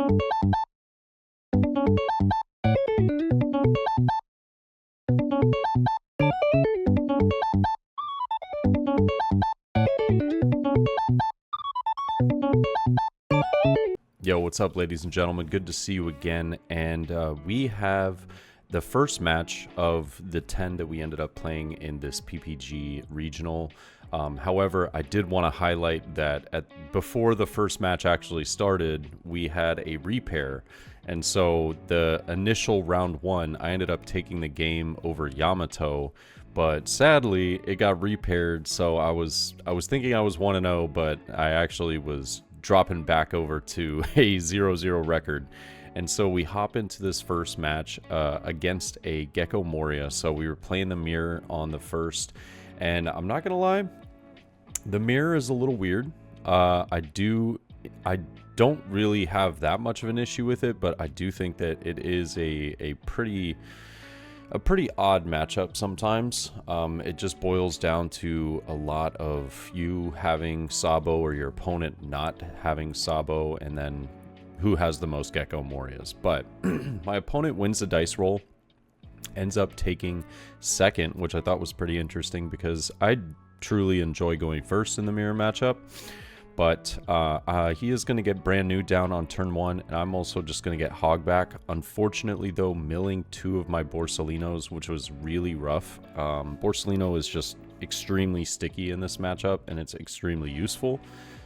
Yo, what's up, ladies and gentlemen? Good to see you again. And we have the first match of the 10 that we ended up playing in this PPG regional. However, I did want to highlight that before the first match actually started, we had a repair. And so the initial round one, I ended up taking the game over Yamato. But sadly, it got repaired. So I was thinking I was 1-0, but I actually was dropping back over to a 0-0 record. And so we hop into this first match against a Gecko Moria. So we were playing the mirror on the first, and I'm not gonna lie, the mirror is a little weird. I don't really have that much of an issue with it, but I do think that it is a pretty odd matchup sometimes. It just boils down to a lot of you having Sabo or your opponent not having Sabo, and then who has the most Gecko Morias. But my opponent wins the dice roll, ends up taking second, which I thought was pretty interesting because I truly enjoy going first in the mirror matchup. But he is going to get brand new down on turn one, and I'm also just going to get hog back. Unfortunately, though, milling two of my Borsalinos, which was really rough. Borsalino is just extremely sticky in this matchup, and it's extremely useful.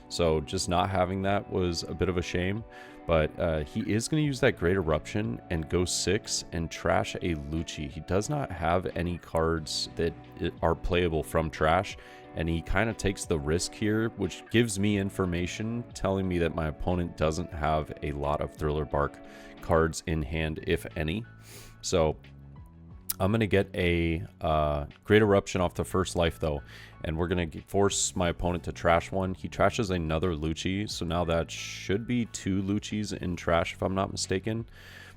So just not having that was a bit of a shame. But he is going to use that Great Eruption and go 6 and trash a Lucci. He does not have any cards that are playable from trash, and he kind of takes the risk here, which gives me information telling me that my opponent doesn't have a lot of Thriller Bark cards in hand, if any. So I'm going to get a Great Eruption off the first life, though, and we're going to force my opponent to trash one. He trashes another Lucci, so now that should be 2 Luccis in trash, if I'm not mistaken.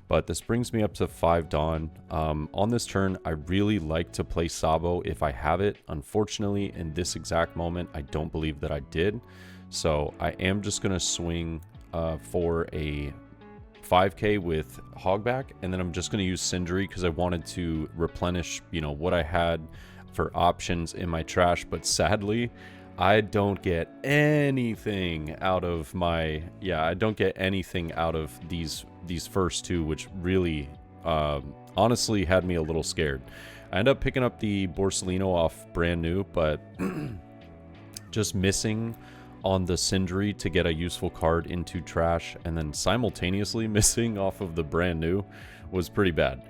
But this brings me up to 5 Dawn. On this turn, I really like to play Sabo if I have it. Unfortunately, in this exact moment, I don't believe that I did. So I am just going to swing for a 5k with Hogback, and then I'm just going to use Sindri because I wanted to replenish, you know, what I had for options in my trash. But sadly, I don't get anything out of my, I don't get anything out of these first two, which really honestly had me a little scared. I end up picking up the Borsalino off brand new, but just missing on the Sindri to get a useful card into trash, and then simultaneously missing off of the brand new was pretty bad.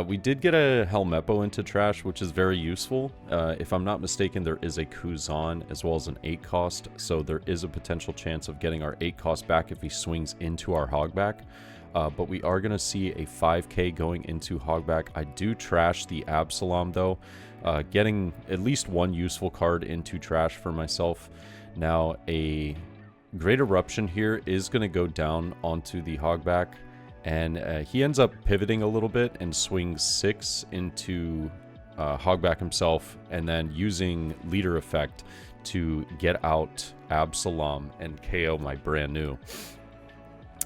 We did get a Helmeppo into trash, which is very useful. If I'm not mistaken, there is a Kuzan as well as an 8 cost, so there is a potential chance of getting our 8 cost back if he swings into our Hogback. But we are going to see a 5k going into Hogback. I do trash the Absalom, though, getting at least one useful card into trash for myself. Now, a Great Eruption here is going to go down onto the Hogback, and he ends up pivoting a little bit and swings 6 into Hogback himself, and then using Leader Effect to get out Absalom and KO my brand new.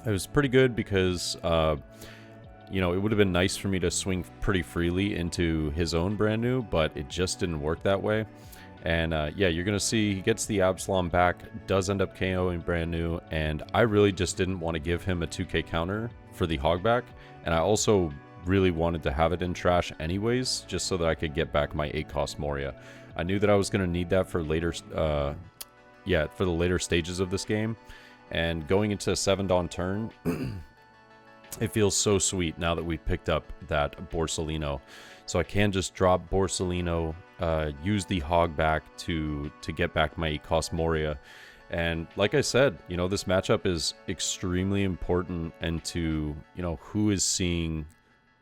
It was pretty good because, you know, it would have been nice for me to swing pretty freely into his own brand new, but it just didn't work that way. And yeah, you're going to see he gets the Absalom back, does end up KOing brand new, and I really just didn't want to give him a 2k counter for the Hogback, and I also really wanted to have it in trash anyways, just so that I could get back my 8 cost Moria. I knew that I was going to need that for later, for the later stages of this game, and going into a 7 Dawn turn, it feels so sweet now that we picked up that Borsalino. So I can just drop Borsalino, use the Hogback to get back my 8 cost Moria. And like I said, you know, this matchup is extremely important, and to, you know, who is seeing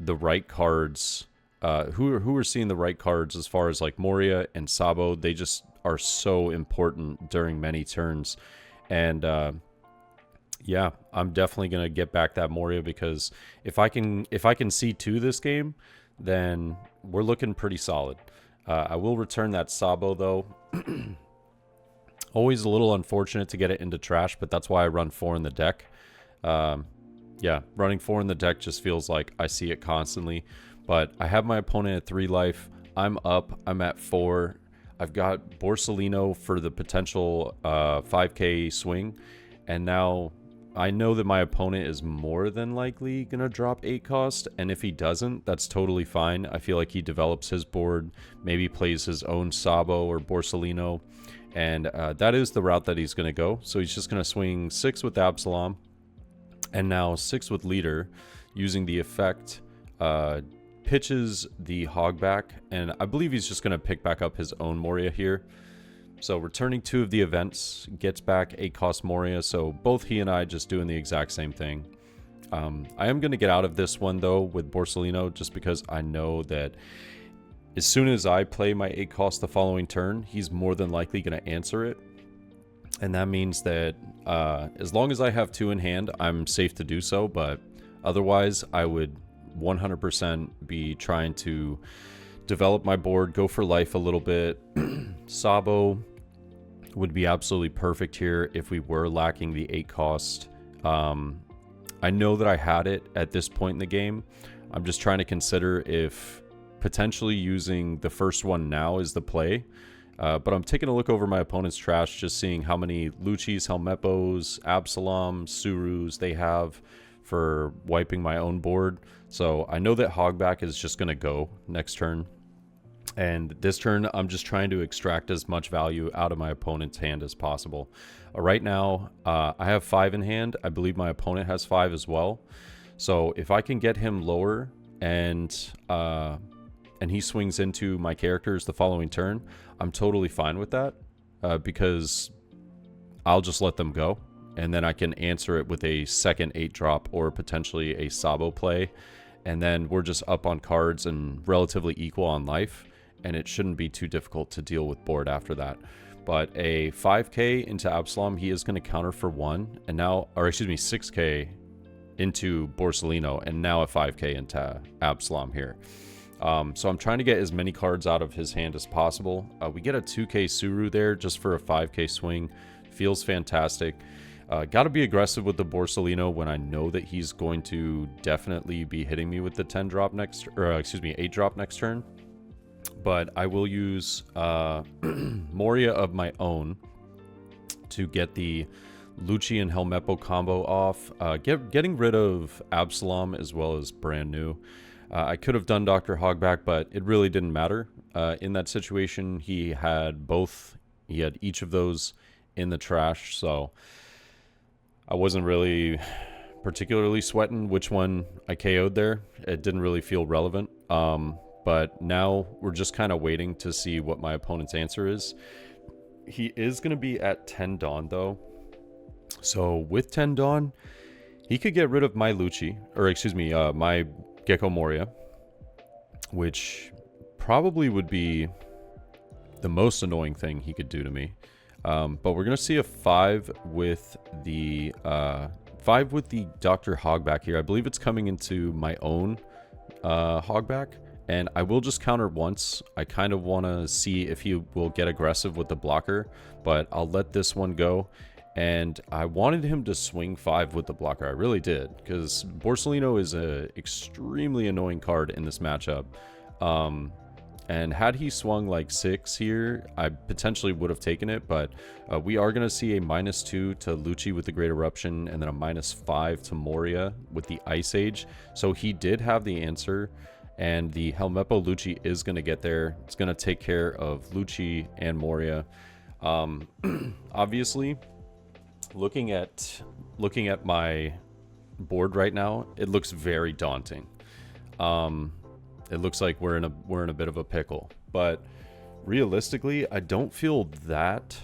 the right cards, who are seeing the right cards as far as like Moria and Sabo. They just are so important during many turns. And yeah, I'm definitely going to get back that Moria, because if I can see to this game, then we're looking pretty solid. I will return that Sabo, though. Always a little unfortunate to get it into trash, but that's why I run 4 in the deck. Yeah, running 4 in the deck just feels like I see it constantly. But I have my opponent at 3 life. I'm up. I'm at 4. I've got Borsalino for the potential 5k swing. And now I know that my opponent is more than likely going to drop 8 cost. And if he doesn't, that's totally fine. I feel like he develops his board, maybe plays his own Sabo or Borsalino. And that is the route that he's going to go. So he's just going to swing 6 with Absalom. And now 6 with Leader, using the effect, pitches the Hogback, and I believe he's just going to pick back up his own Moria here. So returning 2 of the events, gets back 8 cost Moria, so both he and I just doing the exact same thing. I am going to get out of this one, though, with Borsalino, just because I know that as soon as I play my 8 cost the following turn, he's more than likely going to answer it. And that means that as long as I have 2 in hand, I'm safe to do so. But otherwise, I would 100% be trying to develop my board, go for life a little bit. Sabo would be absolutely perfect here if we were lacking the 8 cost. I know that I had it at this point in the game. I'm just trying to consider if potentially using the first one now is the play. But I'm taking a look over my opponent's trash, just seeing how many Luchis, Helmeppos, Absalom, Surus they have for wiping my own board. So I know that Hogback is just going to go next turn. And this turn, I'm just trying to extract as much value out of my opponent's hand as possible. Right now, I have 5 in hand. I believe my opponent has 5 as well. So if I can get him lower and he swings into my characters the following turn, I'm totally fine with that because I'll just let them go. And then I can answer it with a second 8 drop or potentially a Sabo play. And then we're just up on cards and relatively equal on life. And it shouldn't be too difficult to deal with board after that. But a 5k into Absalom, he is going to counter for 1. And now, or excuse me, 6k into Borsalino. And now a 5k into Absalom here. So I'm trying to get as many cards out of his hand as possible. We get a 2k Suru there just for a 5k swing. Feels fantastic. Got to be aggressive with the Borsalino when I know that he's going to definitely be hitting me with the 10 drop next, or excuse me, 8 drop next turn. But I will use Moria of my own to get the Lucci and Helmeppo combo off. Getting rid of Absalom as well as brand new. I could have done Dr. Hogback, but it really didn't matter. In that situation, he had both. He had each of those in the trash, so I wasn't really particularly sweating which one I KO'd there. It didn't really feel relevant. But now we're just kind of waiting to see what my opponent's answer is. He is going to be at 10 Dawn, though. So with 10 Dawn, he could get rid of my Lucci, or excuse me, my Gecko Moria, which probably would be the most annoying thing he could do to me. But we're going to see a 5 with the Dr. Hogback here. I believe it's coming into my own Hogback. And I will just counter once. I kind of want to see if he will get aggressive with the blocker, but I'll let this one go. And I wanted him to swing 5 with the blocker. I really did, because Borsalino is a extremely annoying card in this matchup. And had he swung like 6 here, I potentially would have taken it, but we are going to see a -2 to Lucci with the Great Eruption, and then a -5 to Moria with the Ice Age. So he did have the answer. And the Helmeppo Lucci is going to get there. It's going to take care of Lucci and Moria. Obviously, looking at my board right now, it looks very daunting. It looks like we're in a bit of a pickle. But realistically, I don't feel that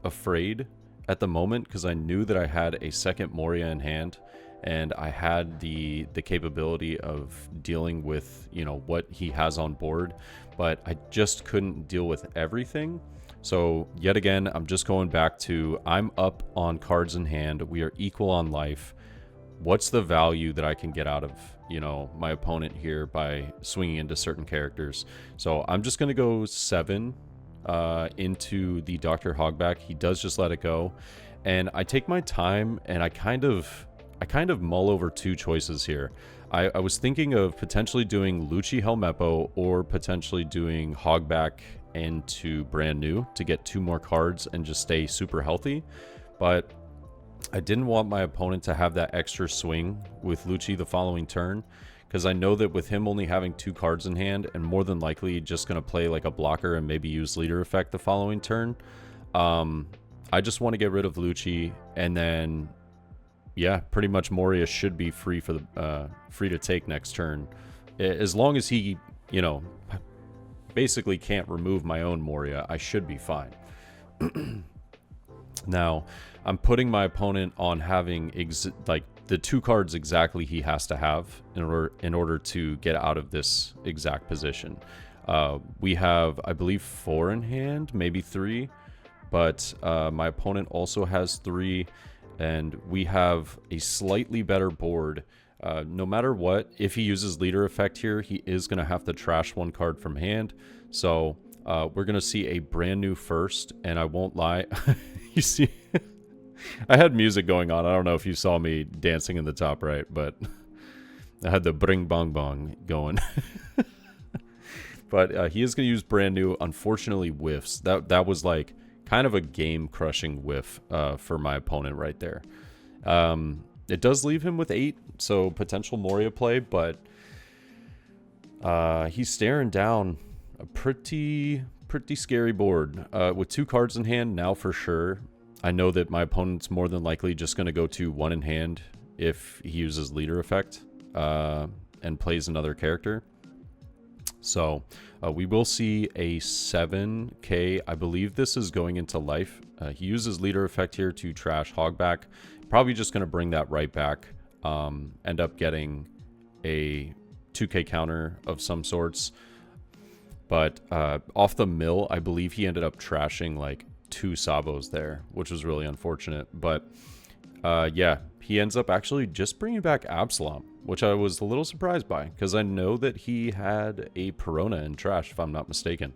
afraid at the moment because I knew that I had a second Moria in hand. And I had the capability of dealing with, you know, what he has on board, but I just couldn't deal with everything. So yet again, I'm just going back to, I'm up on cards in hand. We are equal on life. What's the value that I can get out of, you know, my opponent here by swinging into certain characters? So I'm just going to go 7 into the Dr. Hogback. He does just let it go. And I take my time and I kind of I kind of mull over two choices here. I was thinking of potentially doing Lucci Helmeppo or potentially doing Hogback into Brand New to get 2 more cards and just stay super healthy. But I didn't want my opponent to have that extra swing with Lucci the following turn, because I know that with him only having 2 cards in hand and more than likely just going to play like a blocker and maybe use leader effect the following turn, I just want to get rid of Lucci, and then yeah, pretty much Moria should be free for the free to take next turn, as long as he, you know, basically can't remove my own Moria. I should be fine. Now, I'm putting my opponent on having like the 2 cards exactly he has to have in order to get out of this exact position. We have, I believe, 4 in hand, maybe 3, but my opponent also has 3. And we have a slightly better board. No matter what, if he uses leader effect here, he is going to have to trash 1 card from hand. So we're going to see a Brand New first. And I won't lie, you see, I had music going on. I don't know if you saw me dancing in the top right, but I had the bring bong bong going. But he is going to use Brand New. Unfortunately, whiffs. That was like kind of a game-crushing whiff for my opponent right there. It does leave him with 8, so potential Moria play, but he's staring down a pretty scary board. With 2 cards in hand now for sure, I know that my opponent's more than likely just going to go to 1 in hand if he uses leader effect and plays another character. So we will see a 7k. I believe this is going into life. He uses leader effect here to trash Hogback. Probably just going to bring that right back. End up getting a 2k counter of some sorts. But off the mill, I believe he ended up trashing like 2 Sabos there, which was really unfortunate. But yeah, he ends up actually just bringing back Absalom, which I was a little surprised by, because I know that he had a Perona in trash, if I'm not mistaken.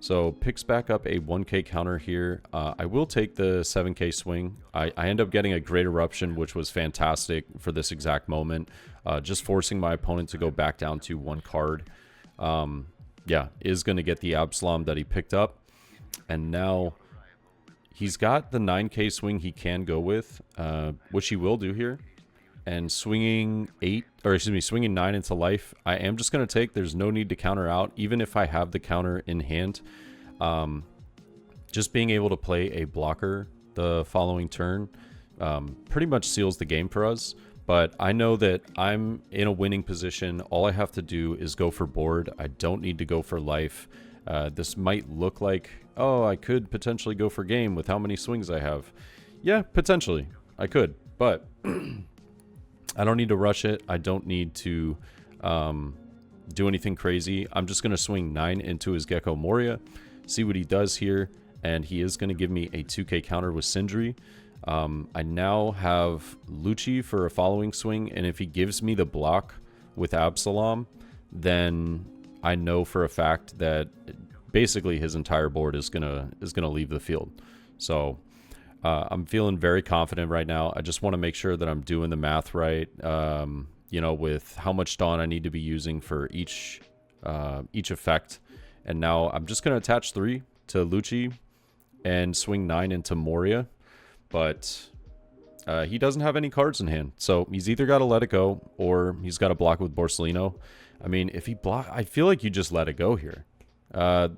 So picks back up a 1k counter here. I will take the 7k swing. I end up getting a Great Eruption, which was fantastic for this exact moment, just forcing my opponent to go back down to 1 card. Yeah, is going to get the Absalom that he picked up. And now he's got the 9k swing he can go with, which he will do here. And swinging 9 into life, I am just going to take. There's no need to counter out, even if I have the counter in hand. Just being able to play a blocker the following turn pretty much seals the game for us. But I know that I'm in a winning position. All I have to do is go for board. I don't need to go for life. This might look like, oh, I could potentially go for game with how many swings I have. Yeah, potentially. I could, but I don't need to rush it. I don't need to do anything crazy. I'm just going to swing 9 into his Gecko Moria, see what he does here, and he is going to give me a 2k counter with Sindri. I now have Lucci for a following swing, and if he gives me the block with Absalom, then I know for a fact that basically his entire board is gonna leave the field. So I'm feeling very confident right now. I just want to make sure that I'm doing the math right, you know, with how much Dawn I need to be using for each effect. And now I'm just going to attach 3 to Lucci and swing 9 into Moria. But he doesn't have any cards in hand. So he's either got to let it go or he's got to block with Borsellino. I mean, if he block, I feel like you just let it go here.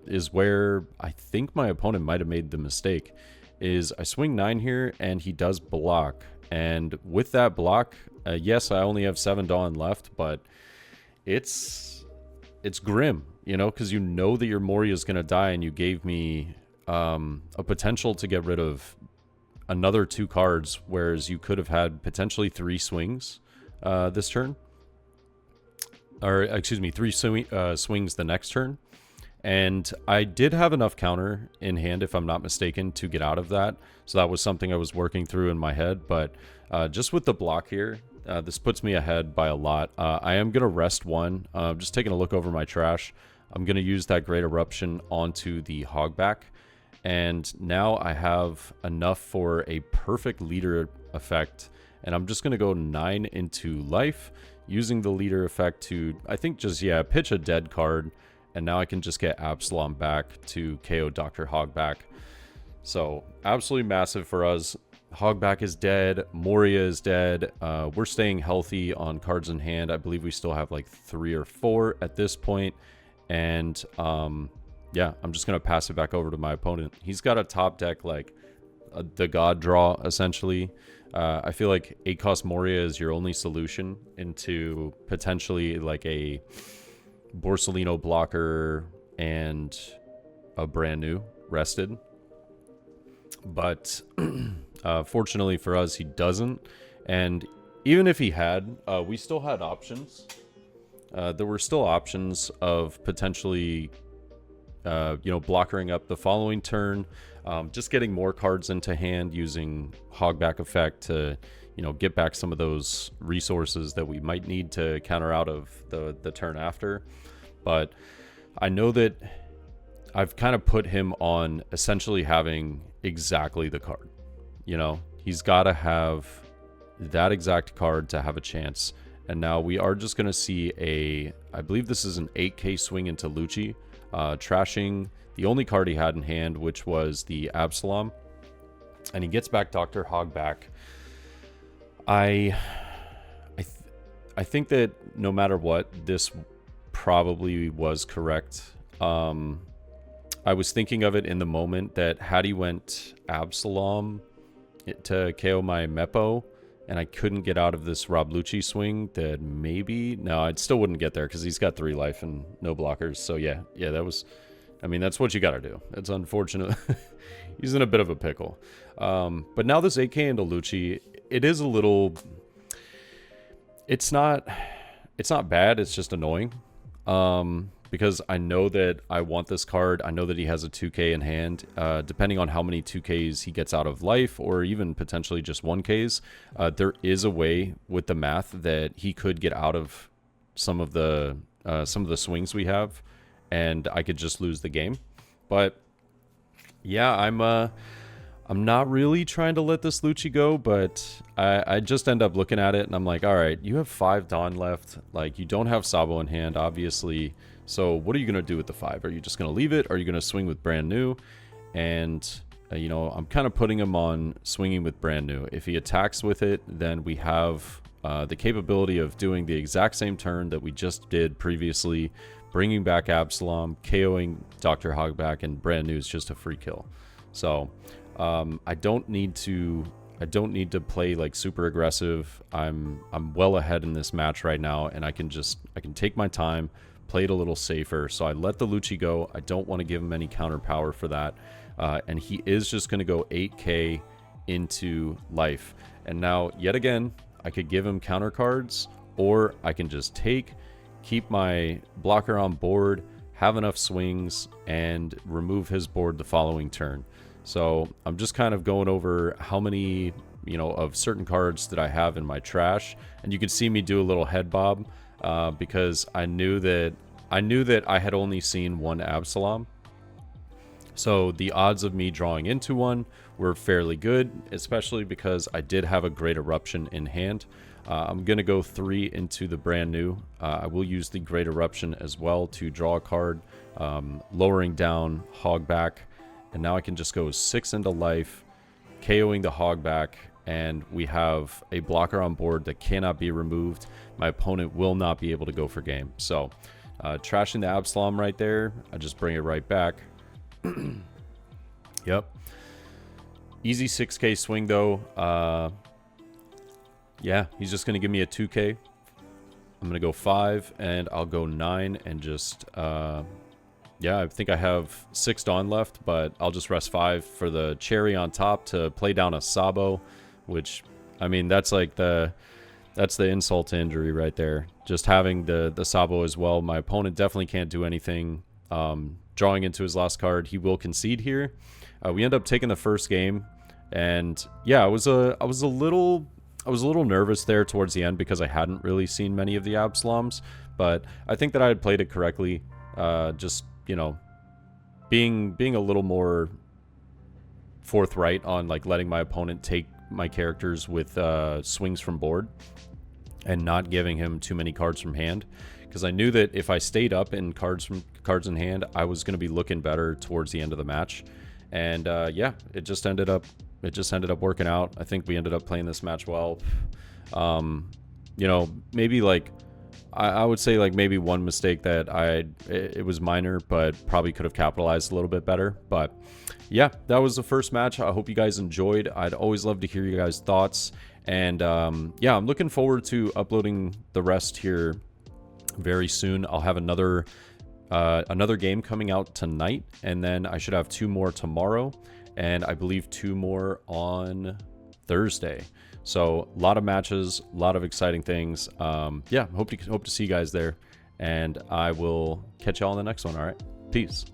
Is where I think my opponent might have made the mistake. Is I swing 9 here and he does block. And with that block, yes, I only have 7 Dawn left, but it's grim, you know, because you know that your Moria is going to die, and you gave me a potential to get rid of another 2 cards, whereas you could have had potentially 3 swings this turn. Or, excuse me, 3 swings the next turn. And I did have enough counter in hand, if I'm not mistaken, to get out of that. So that was something I was working through in my head. But just with the block here, this puts me ahead by a lot. I am going to rest 1. Just taking a look over my trash. I'm going to use that Great Eruption onto the Hogback. And now I have enough for a perfect leader effect and I'm just going to go 9 into life, using the leader effect to, I think, just, yeah, pitch a dead card, and now I can just get Absalom back to KO Dr. Hogback. So, absolutely massive for us. Hogback is dead. Moria is dead. We're staying healthy on cards in hand. I believe we still have like 3 or 4 at this point. And, yeah, I'm just going to pass it back over to my opponent. He's got a top deck, like, the God draw, essentially. I feel like 8-cost Moria is your only solution into potentially, like, a Borsellino blocker and a brand new rested. But fortunately for us, he doesn't. And even if he had, we still had options. There were still options of potentially, blockering up the following turn. Just getting more cards into hand using Hogback effect to, get back some of those resources that we might need to counter out of the turn after. But I know that I've kind of put him on essentially having exactly the card. He's got to have that exact card to have a chance. And now we are just going to see I believe this is an 8k swing into Lucci, trashing the only card he had in hand, which was the Absalom. And he gets back Dr. Hogback. I think that no matter what, this probably was correct. I was thinking of it in the moment that had he went Absalom to KO my Meppo, and I couldn't get out of this Rob Lucci swing, that maybe... No, I still wouldn't get there because he's got 3 life and no blockers. So yeah, that was... I mean, that's what you got to do. It's unfortunate. He's in a bit of a pickle. But now this 8k into Lucci, it is a little... It's not bad, it's just annoying. Because I know that I want this card. I know that he has a 2k in hand. Depending on how many 2ks he gets out of life, or even potentially just 1ks, there is a way with the math that he could get out of some of the swings we have, and I could just lose the game. But yeah, I'm not really trying to let this Lucci go, but I just end up looking at it and I'm like, all right, you have 5 Dawn left. Like, you don't have Sabo in hand, obviously. So what are you going to do with the 5? Are you just going to leave it? Are you going to swing with brand new? And, I'm kind of putting him on swinging with brand new. If he attacks with it, then we have the capability of doing the exact same turn that we just did previously, bringing back Absalom, KOing Dr. Hogback, and brand new is just a free kill. So I don't need to play like super aggressive. I'm well ahead in this match right now, and I can take my time, play it a little safer. So I let the Lucci go. I don't want to give him any counter power for that. And he is just going to go 8k into life. And now, yet again, I could give him counter cards, or I can just keep my blocker on board, have enough swings, and remove his board the following turn. So I'm just kind of going over how many, of certain cards that I have in my trash. And you can see me do a little head bob because I knew that I had only seen one Absalom. So the odds of me drawing into one were fairly good, especially because I did have a Great Eruption in hand. I'm going to go 3 into the brand new. I will use the Great Eruption as well to draw a card, lowering down Hogback. And now I can just go 6 into life, KOing the Hogback, and we have a blocker on board that cannot be removed. My opponent will not be able to go for game. So, trashing the Absalom right there, I just bring it right back. Yep. Easy 6k swing, though. Yeah, he's just going to give me a 2k. I'm going to go 5, and I'll go 9, and just... yeah, I think I have 6 Dawn left, but I'll just rest 5 for the cherry on top to play down a Sabo, which, I mean, that's like that's the insult to injury right there. Just having the Sabo as well. My opponent definitely can't do anything. Drawing into his last card, he will concede here. We end up taking the first game, and yeah, I was a little nervous there towards the end because I hadn't really seen many of the Absaloms, but I think that I had played it correctly. Just, being a little more forthright on like letting my opponent take my characters with swings from board and not giving him too many cards from hand, because I knew that if I stayed up in cards in hand, I was going to be looking better towards the end of the match. And yeah, it just ended up working out. I think we ended up playing this match well. You know, maybe like I would say like maybe one mistake that it was minor, but probably could have capitalized a little bit better. But yeah, that was the first match. I hope you guys enjoyed. I'd always love to hear you guys' thoughts. And yeah, I'm looking forward to uploading the rest here very soon. I'll have another game coming out tonight, and then I should have 2 more tomorrow, and I believe 2 more on Thursday. So a lot of matches, a lot of exciting things. Yeah, hope to see you guys there, and I will catch y'all on the next one. All right, peace.